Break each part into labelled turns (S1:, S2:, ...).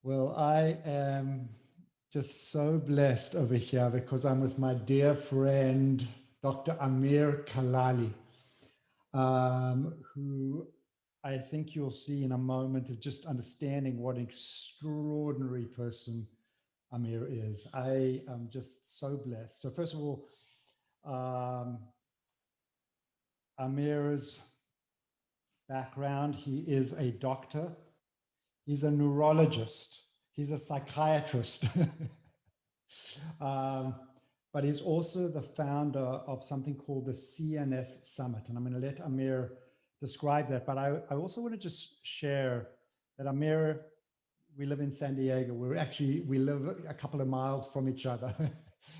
S1: Well, I am just so blessed over here because I'm with my dear friend, Dr. Amir Kalali, who I think you'll see in a moment of just understanding what an extraordinary person Amir is. I am just so blessed. So first of all, um, Amir's background, he is a doctor. He's a neurologist. He's a psychiatrist. um, but he's also the founder of something called the CNS Summit. And I'm going to let Amir describe that. But I also want to just share that Amir, we live in San Diego. We live a couple of miles from each other.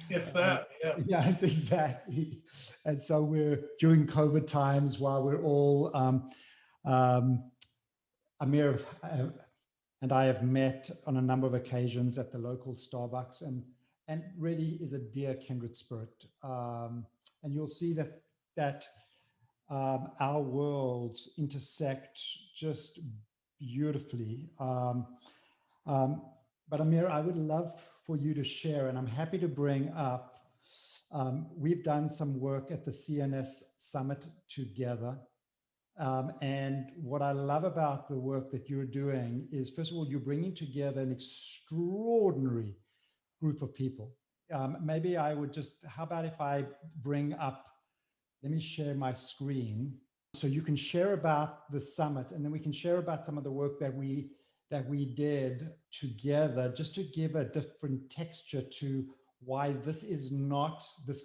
S2: If that, yeah.
S1: Yes, exactly. And so we're during COVID times while we're all, Amir and I have met on a number of occasions at the local Starbucks, and really is a dear kindred spirit. And you'll see that our worlds intersect just beautifully. Um, but Amir, I would love for you to share, and I'm happy to bring up. We've done some work at the CNS Summit together. And what I love about the work that you're doing is, first of all, you're bringing together an extraordinary group of people. Maybe I would just, how about if I bring up, let me share my screen so you can share about the summit, and then we can share about some of the work that we did together, just to give a different texture to why this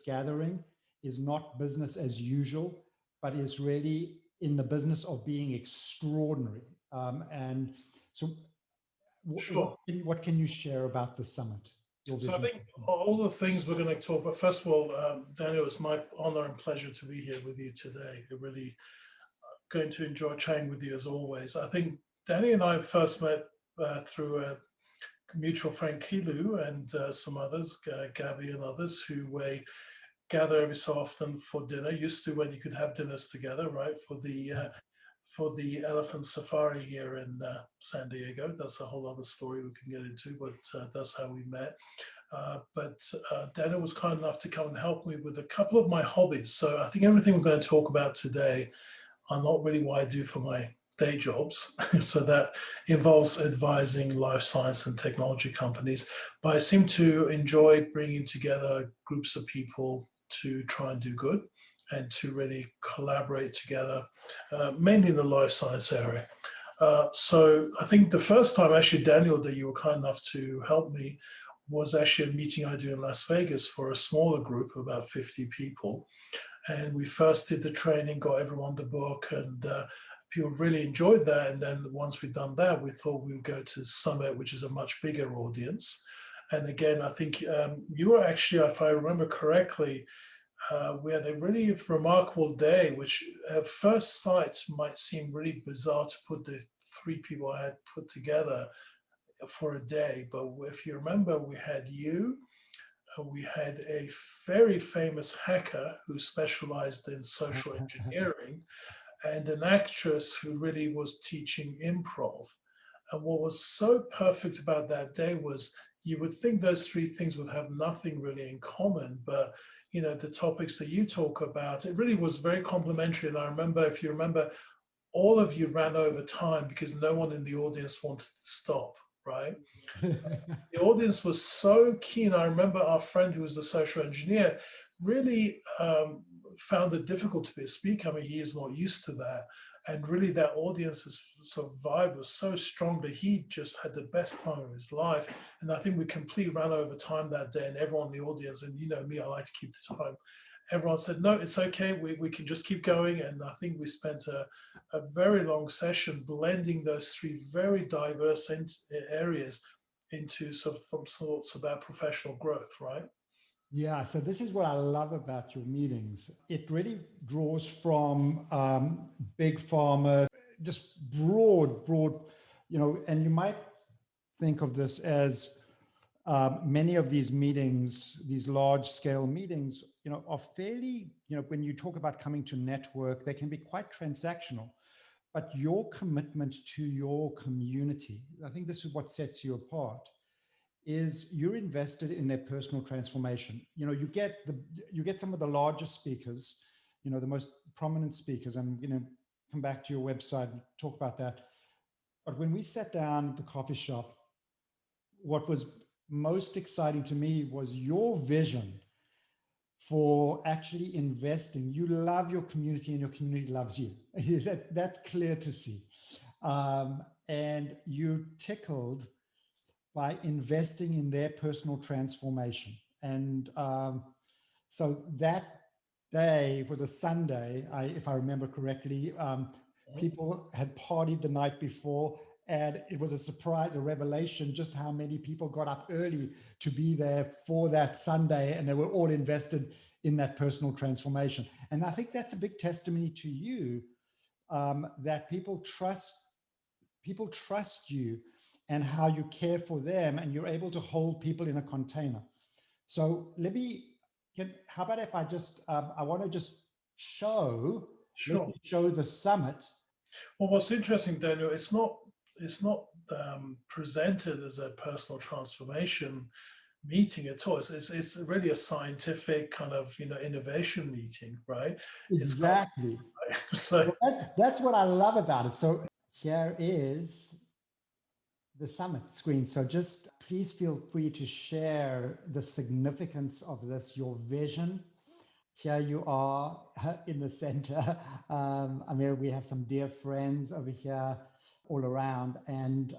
S1: gathering is not business as usual, but is really in the business of being extraordinary. And so
S2: Sure.
S1: what can you share about the summit?
S2: So I think all the things we're going to talk about, first of all, Daniel, it's my honor and pleasure to be here with you today. We're really going to enjoy chatting with you as always. I think Danny and I first met through a mutual friend, Kilu, and some others, Gabby and others, who we gather every so often for dinner. Used to when you could have dinners together, right? For the elephant safari here in San Diego. That's a whole other story we can get into, but that's how we met. But Daniel was kind enough to come and help me with a couple of my hobbies. So I think everything we're going to talk about today are not really what I do for my day jobs. So that involves advising life science and technology companies. But I seem to enjoy bringing together groups of people to try and do good and to really collaborate together, mainly in the life science area. So I think the first time, actually, Daniel, that you were kind enough to help me was actually a meeting I do in Las Vegas for a smaller group of about 50 people. And we first did the training, got everyone the book, and people really enjoyed that. And then once we'd done that, we thought we would go to Summit, which is a much bigger audience. And again, I think you were actually, if I remember correctly, we had a really remarkable day, which at first sight might seem really bizarre to put the three people I had put together for a day. But if you remember, we had you, we had a very famous hacker who specialized in social engineering, and an actress who really was teaching improv. And what was so perfect about that day was you would think those three things would have nothing really in common, but the topics that you talk about, it really was very complimentary. And I remember, if you remember, all of you ran over time because no one in the audience wanted to stop, right? The audience was so keen. I remember our friend who was the social engineer really found it difficult to be a speaker. I mean, he is not used to that. And really that audience's sort of vibe was so strong that he just had the best time of his life. And I think we completely ran over time that day, and everyone in the audience, and you know me, I like to keep the time. Everyone said, no, it's okay. We can just keep going. And I think we spent a very long session blending those three very diverse areas into sort of some thoughts about professional growth, right?
S1: Yeah, so this is what I love about your meetings. It really draws from big pharma, just broad, and you might think of this as many of these meetings, these large scale meetings, are fairly, when you talk about coming to network, they can be quite transactional. but your commitment to your community, I think this is what sets you apart, is you're invested in their personal transformation. You get some of the largest speakers, the most prominent speakers. I'm going to come back to your website and talk about that. But when we sat down at the coffee shop, what was most exciting to me was your vision for actually investing. You love your community and your community loves you. That's clear to see. And you're tickled by investing in their personal transformation. And so that day was a Sunday, if I remember correctly. People had partied the night before, and it was a surprise, a revelation, just how many people got up early to be there for that Sunday, and they were all invested in that personal transformation. And I think that's a big testimony to you, that people trust you and how you care for them, and you're able to hold people in a container. So how about if I just, I want to just show the summit.
S2: Well, what's interesting, Daniel, it's not presented as a personal transformation meeting at all. It's really a scientific kind of innovation meeting, right?
S1: Exactly.
S2: So
S1: that's what I love about it. So here is the summit screen. So just please feel free to share the significance of this, your vision. Here you are in the center. Amir, we have some dear friends over here all around. And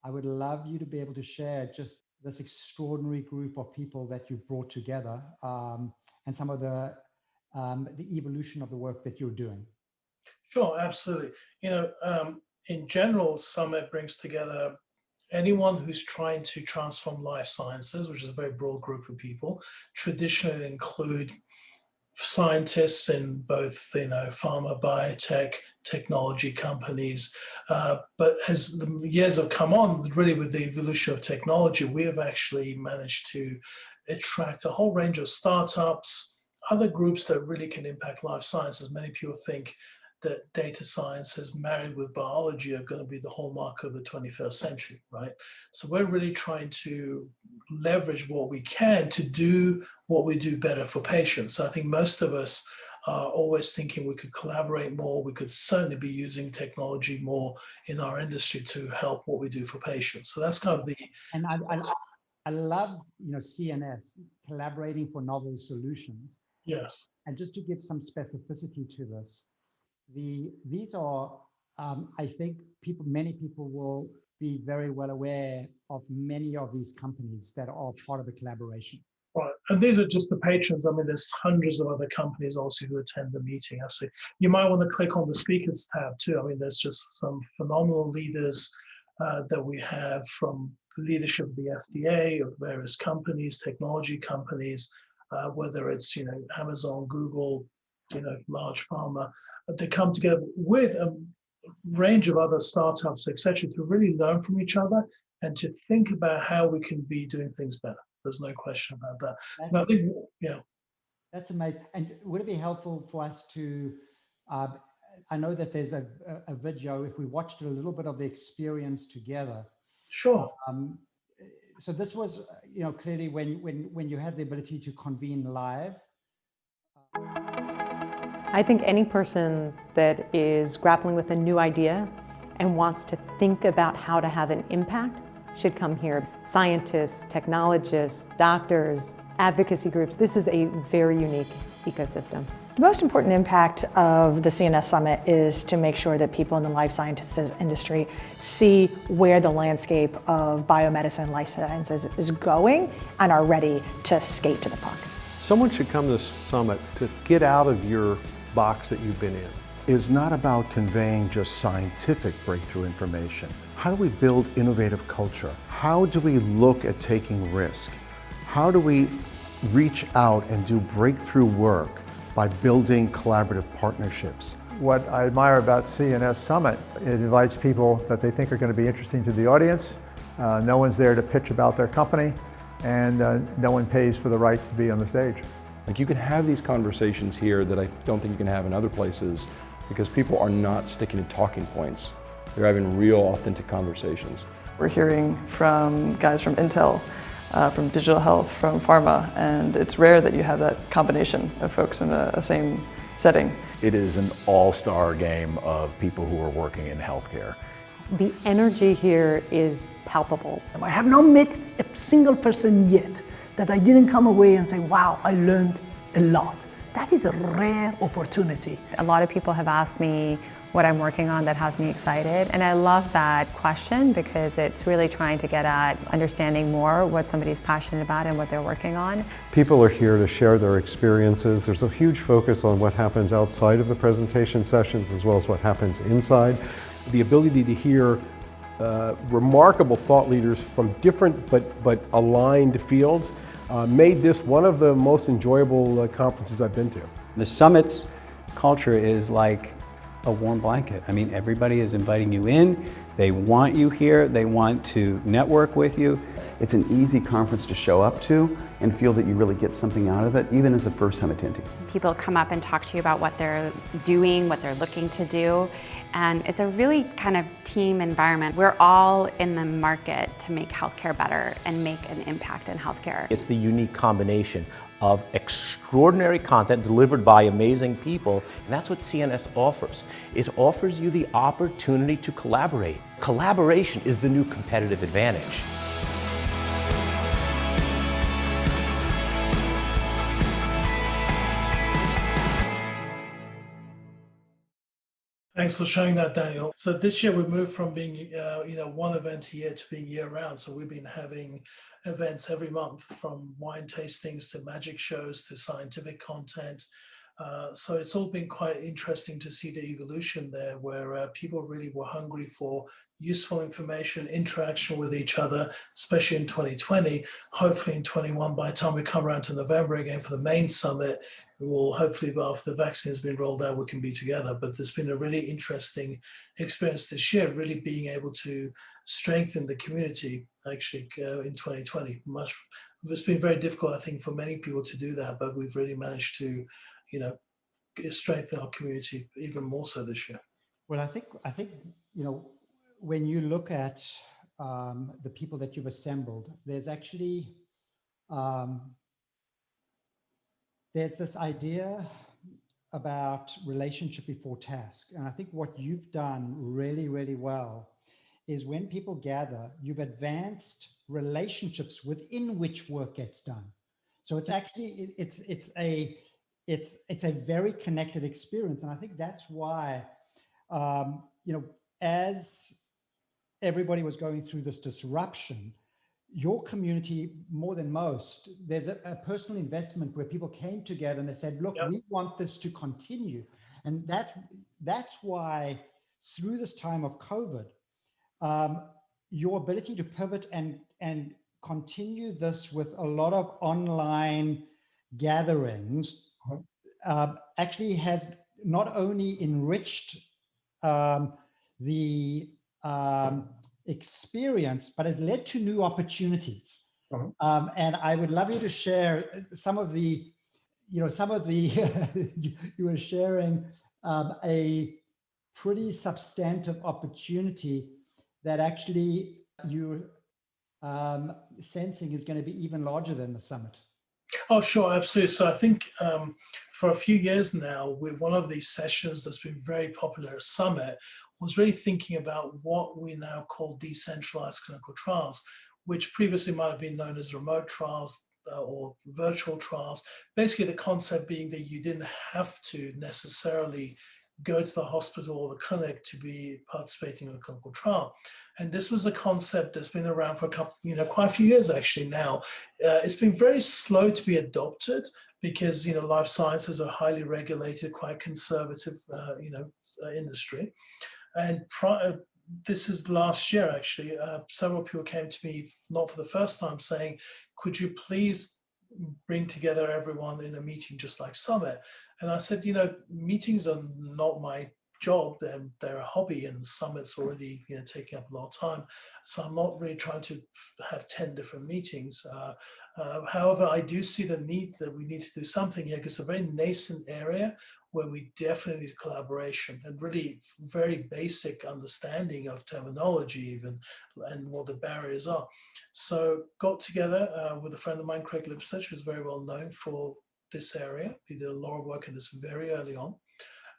S1: I would love you to be able to share just this extraordinary group of people that you've brought together, and some of the evolution of the work that you're doing.
S2: Sure, absolutely. In general, Summit brings together anyone who's trying to transform life sciences, which is a very broad group of people. Traditionally include scientists in both, pharma, biotech, technology companies. But as the years have come on, really with the evolution of technology, we have actually managed to attract a whole range of startups, other groups that really can impact life sciences. Many people think that data sciences married with biology are going to be the hallmark of the 21st century, right? So we're really trying to leverage what we can to do what we do better for patients. So I think most of us are always thinking we could collaborate more. We could certainly be using technology more in our industry to help what we do for patients. So that's kind of the...
S1: And I love, CNS, collaborating for novel solutions.
S2: Yes.
S1: And just to give some specificity to this, these are, I think many people will be very well aware of many of these companies that are part of the collaboration.
S2: Right, and these are just the patrons. I mean, there's hundreds of other companies also who attend the meeting. Actually, you might want to click on the speakers tab too. I mean, there's just some phenomenal leaders that we have, from leadership of the FDA, of various companies, technology companies, whether it's Amazon, Google, large pharma. They come together with a range of other startups, etc., to really learn from each other and to think about how we can be doing things better. There's no question about that.
S1: That's amazing. And would it be helpful for us to, I know that there's a video, if we watched a little bit of the experience together.
S2: Sure.
S1: So this was, clearly when you had the ability to convene live.
S3: I think any person that is grappling with a new idea and wants to think about how to have an impact should come here. Scientists, technologists, doctors, advocacy groups, this is a very unique ecosystem.
S4: The most important impact of the CNS Summit is to make sure that people in the life sciences industry see where the landscape of biomedicine and life sciences is going and are ready to skate to the puck.
S5: Someone should come to this summit to get out of your box that you've been in.
S6: Is not about conveying just scientific breakthrough information. How do we build innovative culture? How do we look at taking risk? How do we reach out and do breakthrough work by building collaborative partnerships?
S7: What I admire about CNS Summit, it invites people that they think are going to be interesting to the audience. No one's there to pitch about their company, and no one pays for the right to be on the stage.
S8: Like, you can have these conversations here that I don't think you can have in other places because people are not sticking to talking points. They're having real, authentic conversations.
S9: We're hearing from guys from Intel, from digital health, from pharma, and it's rare that you have that combination of folks in the same setting.
S10: It is an all-star game of people who are working in healthcare.
S3: The energy here is palpable.
S11: I have not met a single person yet that I didn't come away and say, wow, I learned a lot. That is a rare opportunity.
S12: A lot of people have asked me what I'm working on that has me excited, and I love that question because it's really trying to get at understanding more what somebody's passionate about and what they're working on.
S5: People are here to share their experiences. There's a huge focus on what happens outside of the presentation sessions as well as what happens inside.
S13: The ability to hear remarkable thought leaders from different but aligned fields made this one of the most enjoyable conferences I've been to.
S14: The summit's culture is like a warm blanket. I mean, everybody is inviting you in. They want you here. They want to network with you.
S15: It's an easy conference to show up to and feel that you really get something out of it, even as a first-time attendee.
S16: People come up and talk to you about what they're doing, what they're looking to do, and it's a really kind of team environment. We're all in the market to make healthcare better and make an impact in healthcare.
S17: It's the unique combination of extraordinary content delivered by amazing people, and that's what CNS offers. It offers you the opportunity to collaborate. Collaboration is the new competitive advantage.
S2: Thanks for showing that, Daniel. So this year we moved from being, one event a year to being year round. So we've been having events every month, from wine tastings to magic shows to scientific content. So it's all been quite interesting to see the evolution there, where people really were hungry for useful information, interaction with each other, especially in 2020. Hopefully in 21, by the time we come around to November again for the main summit, we will hopefully, after the vaccine has been rolled out, we can be together. But there's been a really interesting experience this year, really being able to strengthen the community actually in 2020. It's been very difficult, I think, for many people to do that, but we've really managed to, strengthen our community even more so this year.
S1: Well, I think when you look at the people that you've assembled, there's actually there's this idea about relationship before task. And I think what you've done really, really well is when people gather, you've advanced relationships within which work gets done. So it's actually, it's a very connected experience. And I think that's why, as everybody was going through this disruption, your community, more than most, there's a personal investment where people came together and they said, look, we want this to continue. And that's why through this time of COVID, your ability to pivot and continue this with a lot of online gatherings actually has not only enriched the experience, but has led to new opportunities. And I would love you to share some of the, you were sharing a pretty substantive opportunity that actually you're sensing is going to be even larger than the summit.
S2: Oh, sure, absolutely. So I think for a few years now, with one of these sessions that's been very popular at Summit was really thinking about what we now call decentralized clinical trials, which previously might have been known as remote trials or virtual trials. Basically, the concept being that you didn't have to necessarily go to the hospital or the clinic to be participating in a clinical trial. And this was a concept that's been around for quite a few years actually now. It's been very slow to be adopted because, life sciences are highly regulated, quite conservative, industry. And this is last year actually, several people came to me, not for the first time, saying, could you please bring together everyone in a meeting just like Summit? And I said, meetings are not my job. They're a hobby, and Summit's already taking up a lot of time. So I'm not really trying to have 10 different meetings. However, I do see the need that we need to do something here because it's a very nascent area where we definitely need collaboration and really very basic understanding of terminology even and what the barriers are. So got together with a friend of mine, Craig Lipsitch, who's very well known for this area. We did a lot of work in this very early on.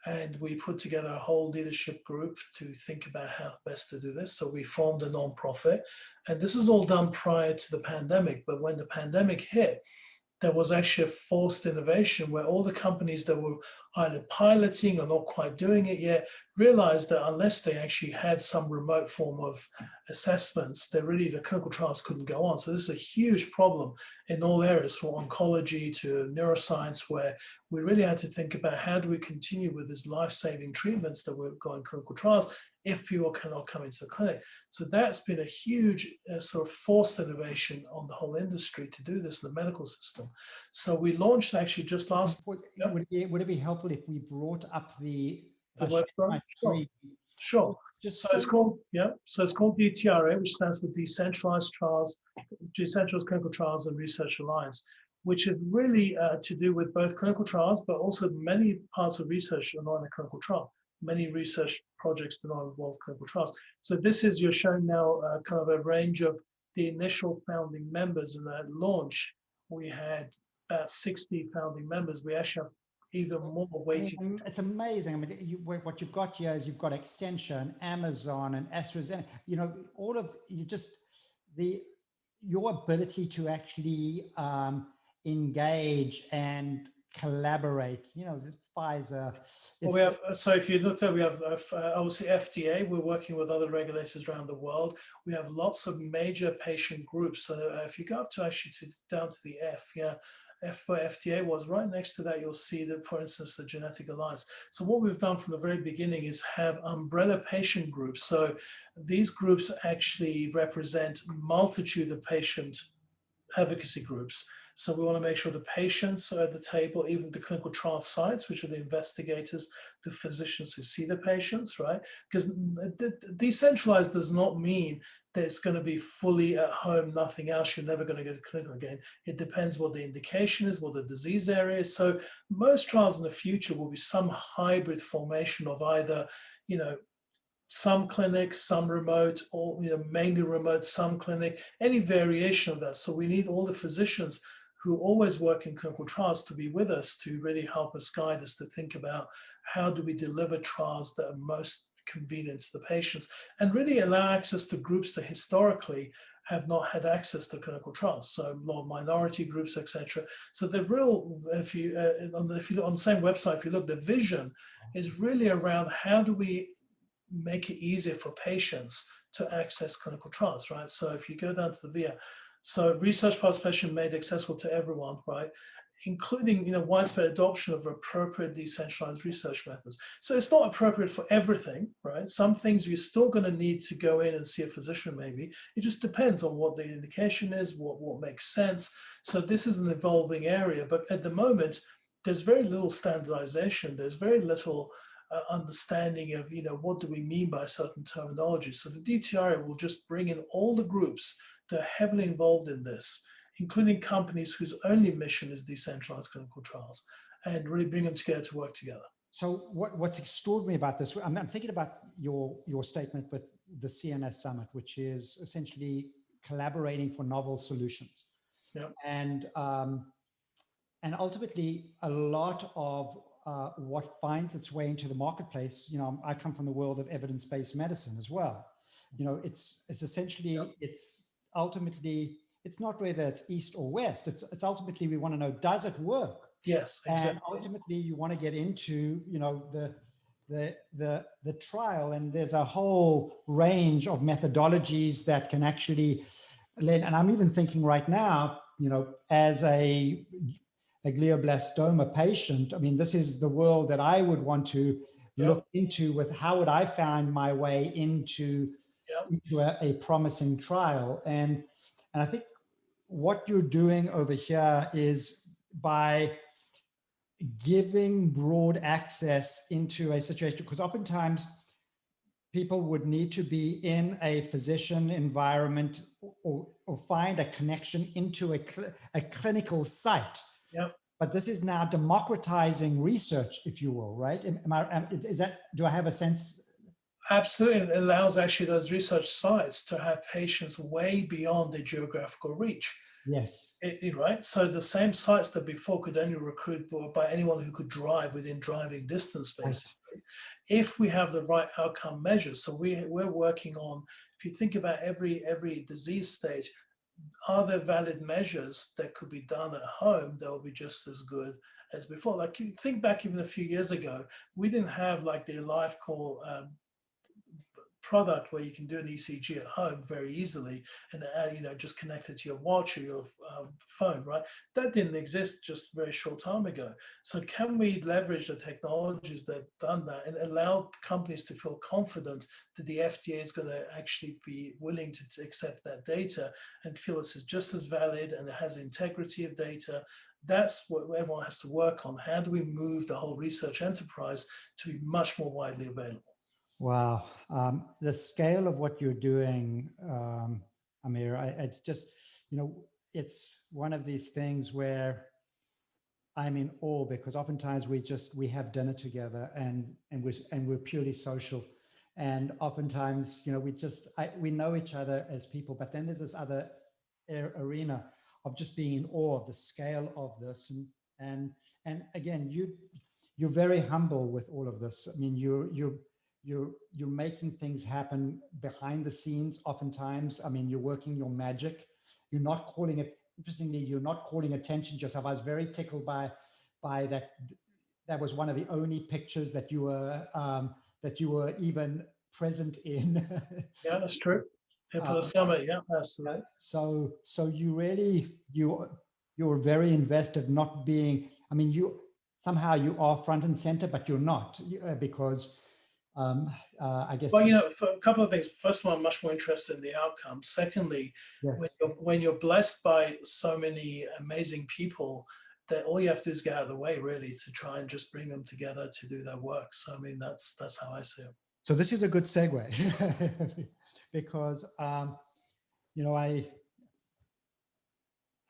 S2: And we put together a whole leadership group to think about how best to do this. So we formed a nonprofit. And this is all done prior to the pandemic. But when the pandemic hit, there was actually a forced innovation where all the companies that were either piloting or not quite doing it yet realized that unless they actually had some remote form of assessments, that really the clinical trials couldn't go on. So this is a huge problem in all areas, from oncology to neuroscience, where we really had to think about how do we continue with these life-saving treatments that we've got in clinical trials if people cannot come into the clinic. So that's been a huge sort of forced innovation on the whole industry to do this in the medical system. So we launched actually just last.
S1: Would it be helpful if we brought up the
S2: website? Sure. So it's called DTRA, which stands for Decentralized Clinical Trials and Research Alliance, which is really to do with both clinical trials, but also many parts of research are not in a clinical trial. Many research projects do not involve clinical trials. So this is, you're showing now kind of a range of the initial founding members. And at launch, we had about 60 founding members. We actually have even more waiting.
S1: It's amazing. I mean, what you've got here is you've got Accenture and Amazon and AstraZeneca, all of your ability to actually engage and collaborate, Pfizer.
S2: Well, we have, so if you looked at, we have obviously FDA, we're working with other regulators around the world. We have lots of major patient groups. So if you go up to actually down to the F, F where FDA was, right next to that, you'll see that, for instance, the Genetic Alliance. So what we've done from the very beginning is have umbrella patient groups. So these groups actually represent multitude of patient advocacy groups. So we want to make sure the patients are at the table, even the clinical trial sites, which are the investigators, the physicians who see the patients, right? Because decentralized does not mean that it's going to be fully at home, nothing else. You're never going to go to clinical again. It depends what the indication is, what the disease area is. So most trials in the future will be some hybrid formation of either, some clinic, some remote, or mainly remote, some clinic, any variation of that. So we need all the physicians who always work in clinical trials to be with us to really help us, guide us to think about how do we deliver trials that are most convenient to the patients and really allow access to groups that historically have not had access to clinical trials. So a lot of minority groups, etc. So the real, if you on the same website, if you look, the vision is really around how do we make it easier for patients to access clinical trials, right? So if you go down to the VIA, so research participation made accessible to everyone, right? Including, widespread adoption of appropriate decentralized research methods. So it's not appropriate for everything, right? Some things you're still going to need to go in and see a physician maybe. It just depends on what the indication is, what makes sense. So this is an evolving area, but at the moment, there's very little standardization. There's very little understanding of, what do we mean by certain terminology. So the DTRA will just bring in all the groups that are heavily involved in this, including companies whose only mission is decentralized clinical trials, and really bring them together to work together.
S1: So what's extraordinary about this, I'm thinking about your statement with the CNS Summit, which is essentially collaborating for novel solutions.
S2: Yeah.
S1: And ultimately, a lot of what finds its way into the marketplace, I come from the world of evidence-based medicine as well. It's essentially, it's ultimately, it's not whether it's east or west. It's ultimately, we want to know, does it work?
S2: Yes, exactly.
S1: And ultimately, you want to get into, the trial, and there's a whole range of methodologies that can actually lend. And I'm even thinking right now, as a glioblastoma patient, I mean, this is the world that I would want to look into with how would I find my way into a promising trial. And I think what you're doing over here is by giving broad access into a situation, because oftentimes people would need to be in a physician environment or find a connection into a clinical site.
S2: Yep.
S1: but this is now democratizing research, if you will, right? Do I have a sense?
S2: Absolutely. It allows actually those research sites to have patients way beyond their geographical reach.
S1: Yes.
S2: Right. So the same sites that before could only recruit by anyone who could drive within driving distance, basically, if we have the right outcome measures. So we're working on, if you think about every disease stage, are there valid measures that could be done at home that will be just as good as before? Like you think back even a few years ago, we didn't have like the AliveCall product where you can do an ECG at home very easily and just connect it to your watch or your phone, right? That didn't exist just a very short time ago. So can we leverage the technologies that have done that and allow companies to feel confident that the FDA is going to actually be willing to accept that data and feel it's just as valid and it has integrity of data? That's what everyone has to work on. How do we move the whole research enterprise to be much more widely available?
S1: Wow. The scale of what you're doing, Amir, it's just, it's one of these things where I'm in awe, because oftentimes we have dinner together and we're purely social. And oftentimes, we know each other as people, but then there's this other arena of just being in awe of the scale of this. And again, you're very humble with all of this. I mean, you're making things happen behind the scenes oftentimes. I mean, you're working your magic. You're not calling it, interestingly, you're not calling attention to yourself. I was very tickled by that. That was one of the only pictures that you were even present in.
S2: Yeah, that's true. Yeah, for the summit, yeah, absolutely.
S1: So you really, you're very invested, not being, I mean, you are front and center, but you're not, because I guess.
S2: Well, for a couple of things. First of all, I'm much more interested in the outcome. Secondly,
S1: yes.
S2: when you're blessed by so many amazing people, that all you have to do is get out of the way, really, to try and just bring them together to do their work. So, I mean, that's how I see it.
S1: So this is a good segue because,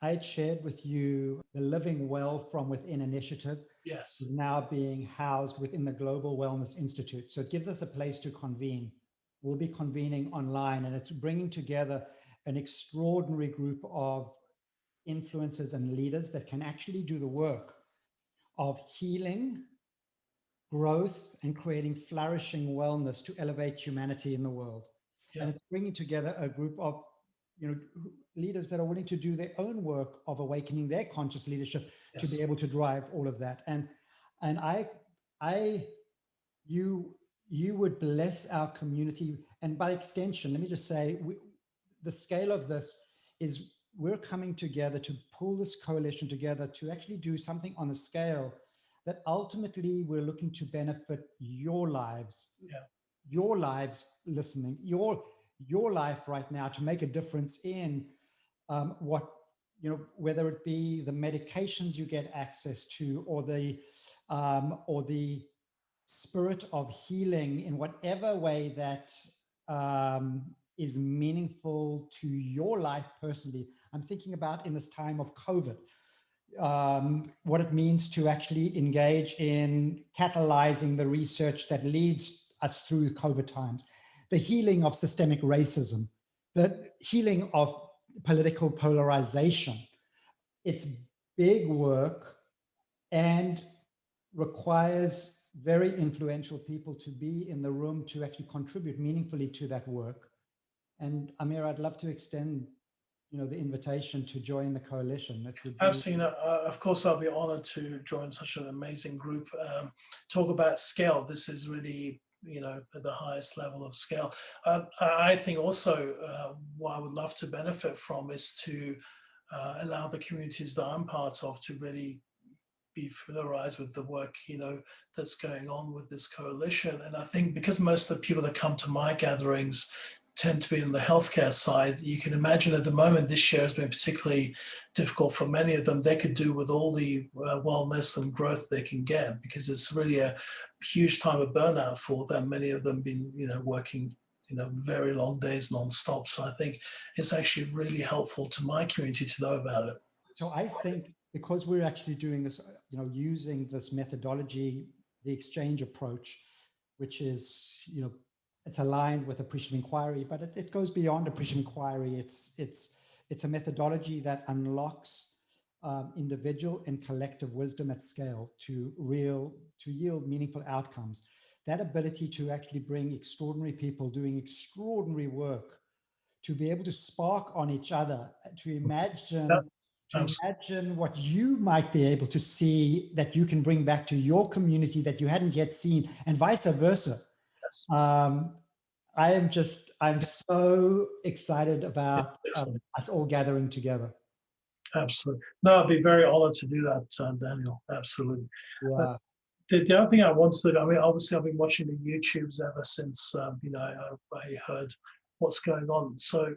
S1: I had shared with you the Living Well from Within initiative.
S2: Yes.
S1: Is now being housed within the Global Wellness Institute. So it gives us a place to convene. We'll be convening online, and it's bringing together an extraordinary group of influencers and leaders that can actually do the work of healing, growth, and creating flourishing wellness to elevate humanity in the world. Yeah. And it's bringing together a group of leaders that are willing to do their own work of awakening their conscious leadership. Yes. To be able to drive all of that. And you would bless our community. And by extension, let me just say, the scale of this is we're coming together to pull this coalition together to actually do something on a scale that ultimately we're looking to benefit your lives, your lives listening, your life right now, to make a difference in whether it be the medications you get access to, or the spirit of healing in whatever way that is meaningful to your life personally. I'm thinking about in this time of COVID, what it means to actually engage in catalyzing the research that leads us through COVID times, the healing of systemic racism, the healing of political polarization. It's big work and requires very influential people to be in the room to actually contribute meaningfully to that work. And Amir, I'd love to extend the invitation to join the coalition. That would be...
S2: Absolutely. Of course, I'll be honored to join such an amazing group. Talk about scale. This is really, at the highest level of scale. I think also what I would love to benefit from is to allow the communities that I'm part of to really be familiarized with the work, that's going on with this coalition. And I think because most of the people that come to my gatherings tend to be in the healthcare side, you can imagine at the moment this year has been particularly difficult for many of them. They could do with all the wellness and growth they can get, because it's really a huge time of burnout for them. Many of them been, working, very long days nonstop. So I think it's actually really helpful to my community to know about it.
S1: So I think because we're actually doing this, using this methodology, the exchange approach, which is, it's aligned with appreciative inquiry, but it goes beyond appreciative inquiry. It's a methodology that unlocks individual and collective wisdom at scale to yield meaningful outcomes. That ability to actually bring extraordinary people doing extraordinary work to be able to spark on each other, to imagine what you might be able to see that you can bring back to your community that you hadn't yet seen, and vice versa. I'm so excited about us all gathering together.
S2: Absolutely. No, I'd be very honored to do that, Daniel. Absolutely.
S1: Yeah.
S2: The other thing I wanted to, obviously I've been watching the YouTubes ever since, I heard what's going on. So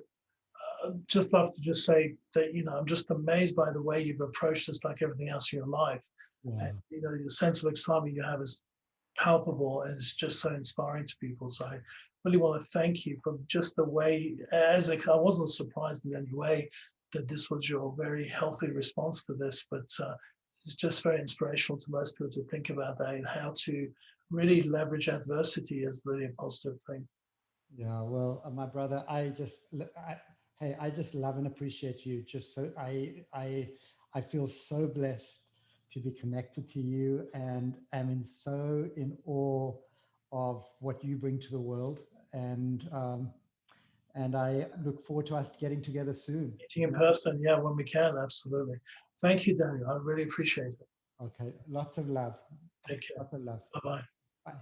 S2: just love to just say that, I'm just amazed by the way you've approached this, like everything else in your life.
S1: Yeah.
S2: And, the sense of excitement you have is palpable and it's just so inspiring to people. So I really want to thank you for just the way, I wasn't surprised in any way that this was your very healthy response to this, but it's just very inspirational to most people to think about that and how to really leverage adversity as really a positive thing.
S1: Yeah, well, my brother, I just love and appreciate you. Just so I feel so blessed to be connected to you, and am in awe of what you bring to the world. And I look forward to us getting together soon.
S2: Meeting in person, yeah, when we can, absolutely. Thank you, Daniel. I really appreciate it.
S1: Okay, lots of love.
S2: Take care.
S1: Lots of love.
S2: Bye-bye.
S1: Bye.